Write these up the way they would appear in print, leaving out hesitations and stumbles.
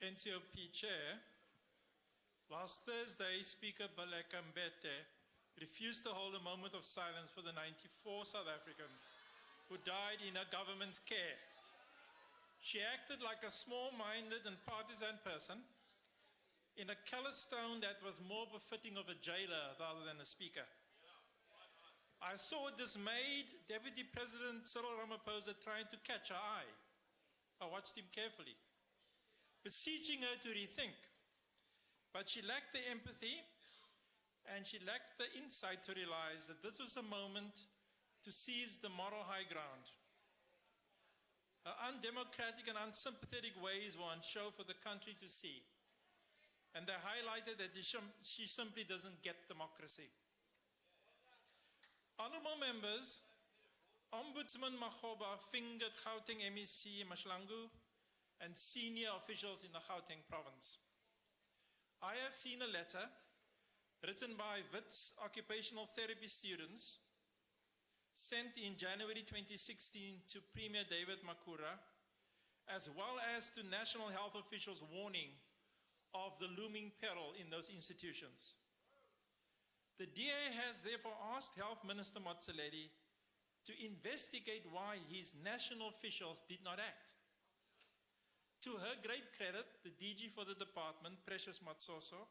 NCOP Chair, last Thursday, Speaker Baleka Mbete refused to hold a moment of silence for the 94 South Africans who died in her government's care. She acted like a small-minded and partisan person in a callous tone that was more befitting of a jailer rather than a speaker. I saw dismayed Deputy President Cyril Ramaphosa trying to catch her eye. I watched him carefully, beseeching her to rethink. But she lacked the empathy and she lacked the insight to realize that this was a moment to seize the moral high ground. Her undemocratic and unsympathetic ways were on show for the country to see. And they highlighted that she simply doesn't get democracy. Honorable members, Ombudsman Makgoba fingered Gauteng MEC Mahlangu and senior officials in the Gauteng province. I have seen a letter written by WITS occupational therapy students sent in January 2016 to Premier David Makura, as well as to national health officials warning of the looming peril in those institutions. The DA has therefore asked Health Minister Motsoaledi to investigate why his national officials did not act. To her great credit, the DG for the department, Precious Matsoso,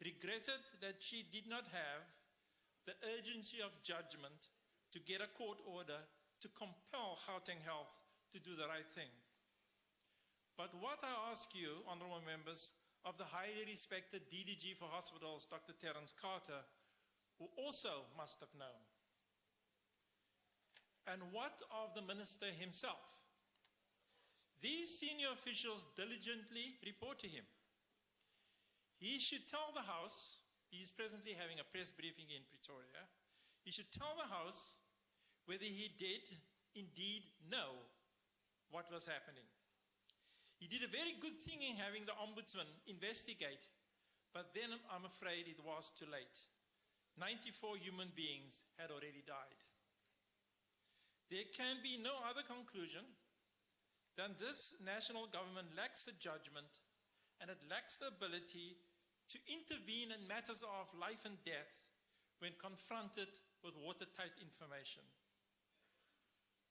regretted that she did not have the urgency of judgment to get a court order to compel Gauteng Health to do the right thing. But what I ask you, honorable members, of the highly respected DDG for Hospitals, Dr. Terence Carter, who also must have known. And what of the minister himself? These senior officials diligently report to him. He should tell the House, he's presently having a press briefing in Pretoria, he should tell the House whether he did indeed know what was happening. He did a very good thing in having the Ombudsman investigate, but then I'm afraid it was too late. 94 human beings had already died. There can be no other conclusion than this national government lacks the judgment and it lacks the ability to intervene in matters of life and death when confronted with watertight information.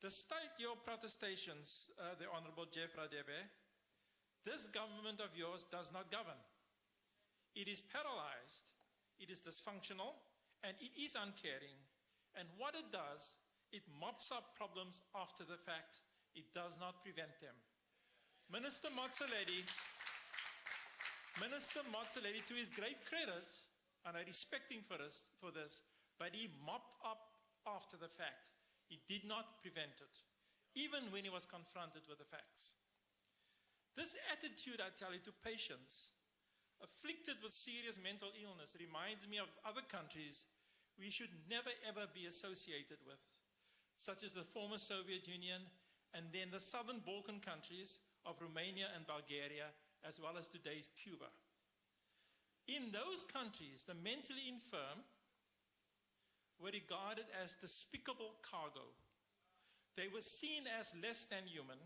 Despite your protestations, the Honorable Jeff Radebe, this government of yours does not govern. It is paralyzed, it is dysfunctional, and it is uncaring. And what it does, it mops up problems after the fact. It does not prevent them. Minister Motsoaledi, to his great credit, and I respect him for this, but he mopped up after the fact. He did not prevent it, even when he was confronted with the facts. This attitude, I tell you, to patients afflicted with serious mental illness reminds me of other countries we should never ever be associated with, such as the former Soviet Union and then the southern Balkan countries of Romania and Bulgaria, as well as today's Cuba. In those countries, the mentally infirm were regarded as despicable cargo. They were seen as less than human.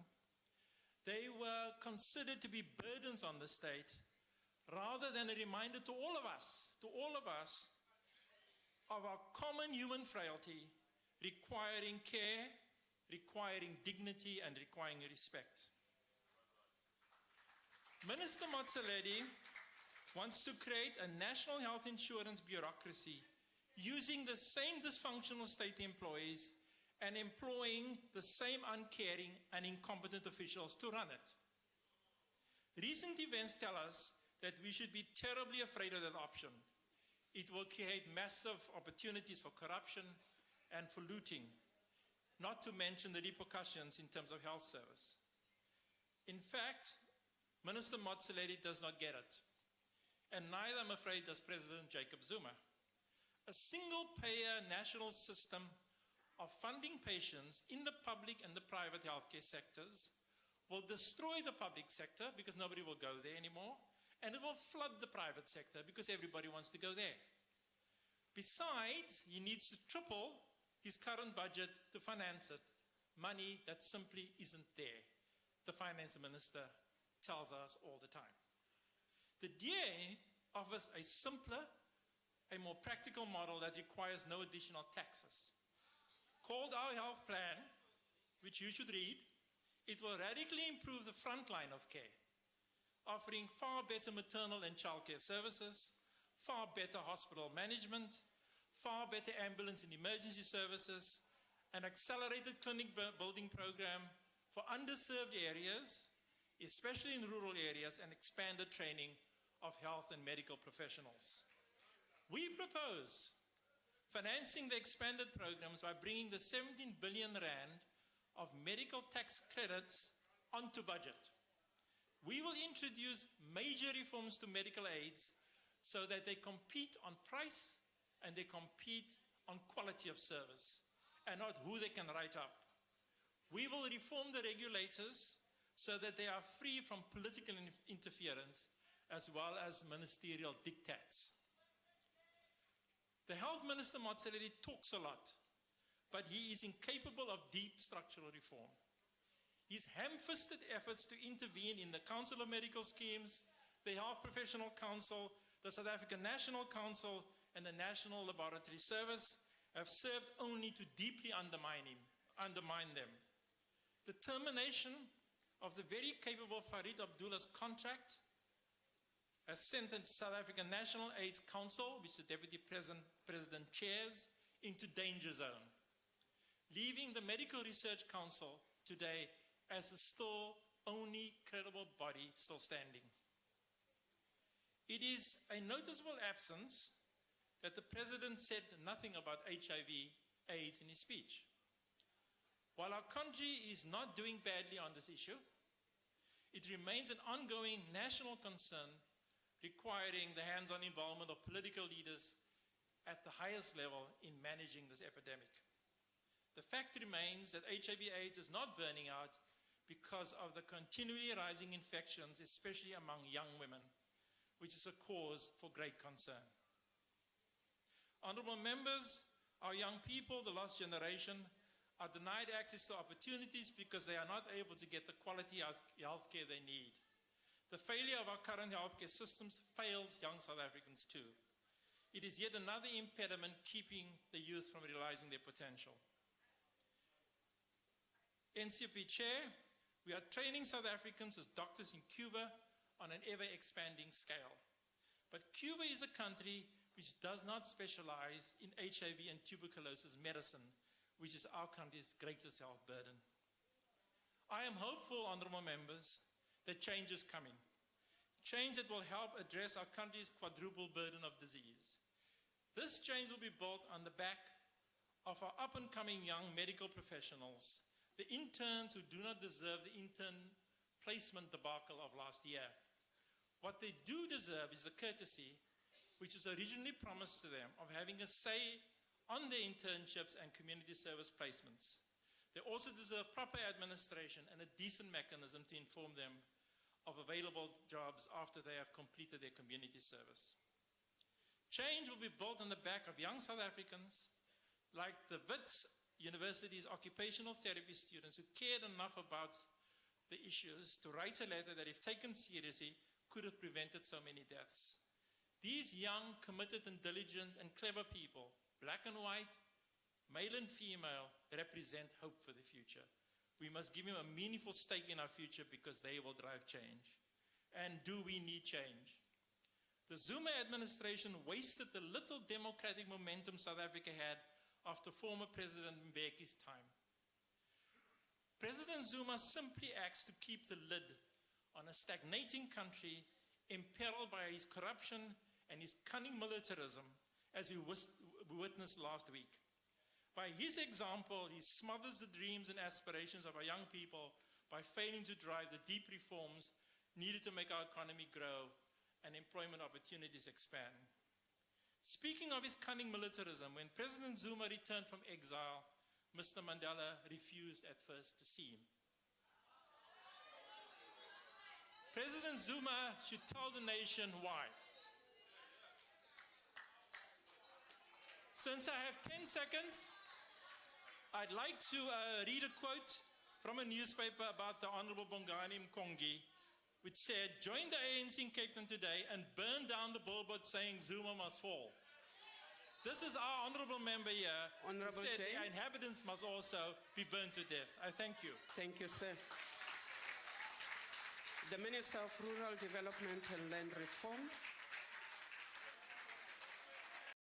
They were considered to be burdens on the state, rather than a reminder to all of us, of our common human frailty, requiring care, requiring dignity, and requiring respect. Minister Motsoaledi wants to create a national health insurance bureaucracy using the same dysfunctional state employees and employing the same uncaring and incompetent officials to run it. Recent events tell us that we should be terribly afraid of that option. It will create massive opportunities for corruption and for looting, not to mention the repercussions in terms of health service. In fact, Minister Motsoaledi does not get it, and neither, I'm afraid, does President Jacob Zuma. A single-payer national system of funding patients in the public and the private healthcare sectors will destroy the public sector because nobody will go there anymore, and it will flood the private sector because everybody wants to go there. Besides, he needs to triple his current budget to finance it, money that simply isn't there. The finance minister tells us all the time. The DA offers a simpler, a more practical model that requires no additional taxes. Called Our Health Plan, which you should read, it will radically improve the front line of care, offering far better maternal and childcare services, far better hospital management, far better ambulance and emergency services, an accelerated clinic building program for underserved areas, especially in rural areas, and expanded training of health and medical professionals. We propose financing the expanded programs by bringing the 17 billion rand of medical tax credits onto budget. We will introduce major reforms to medical aids so that they compete on price and they compete on quality of service and not who they can write up. We will reform the regulators so that they are free from political interference as well as ministerial diktats. The Health Minister Motsoaledi talks a lot, but he is incapable of deep structural reform. His ham-fisted efforts to intervene in the Council of Medical Schemes, the Health Professional Council, the South African National Council, and the National Laboratory Service have served only to deeply undermine them. The termination of the very capable Farid Abdullah's contract has sent the South African National AIDS Council, which the Deputy President chairs, into danger zone, leaving the Medical Research Council today as the still only credible body still standing. It is a noticeable absence that the President said nothing about HIV/AIDS in his speech. While our country is not doing badly on this issue, it remains an ongoing national concern requiring the hands-on involvement of political leaders at the highest level in managing this epidemic. The fact remains that HIV/AIDS is not burning out because of the continually rising infections, especially among young women, which is a cause for great concern. Honorable members, our young people, the lost generation, are denied access to opportunities because they are not able to get the quality health care they need. The failure of our current healthcare systems fails young South Africans too. It is yet another impediment keeping the youth from realizing their potential. NCP Chair, we are training South Africans as doctors in Cuba on an ever-expanding scale. But Cuba is a country which does not specialize in HIV and tuberculosis medicine, which is our country's greatest health burden. I am hopeful, honorable members, that change is coming. Change that will help address our country's quadruple burden of disease. This change will be built on the back of our up-and-coming young medical professionals, the interns who do not deserve the intern placement debacle of last year. What they do deserve is the courtesy which was originally promised to them of having a say on their internships and community service placements. They also deserve proper administration and a decent mechanism to inform them of available jobs after they have completed their community service. Change will be built on the back of young South Africans, like the WITS University's occupational therapy students who cared enough about the issues to write a letter that, if taken seriously, could have prevented so many deaths. These young, committed and diligent and clever people, black and white, male and female, represent hope for the future. We must give them a meaningful stake in our future because they will drive change. And do we need change? The Zuma administration wasted the little democratic momentum South Africa had after former President Mbeki's time. President Zuma simply acts to keep the lid on a stagnating country imperiled by his corruption and his cunning militarism, as we witnessed last week. By his example, he smothers the dreams and aspirations of our young people by failing to drive the deep reforms needed to make our economy grow and employment opportunities expand. Speaking of his cunning militarism, when President Zuma returned from exile, Mr. Mandela refused at first to see him. President Zuma should tell the nation why. Since I have 10 seconds, I'd like to read a quote from a newspaper about the Honorable Bongani Mkongi, which said, join the ANC in Cape Town today and burn down the billboard saying Zuma must fall. This is our honorable member here. Honorable Said the James. inhabitants must also be burned to death. I thank you. Thank you, sir. The Minister of Rural Development and Land Reform.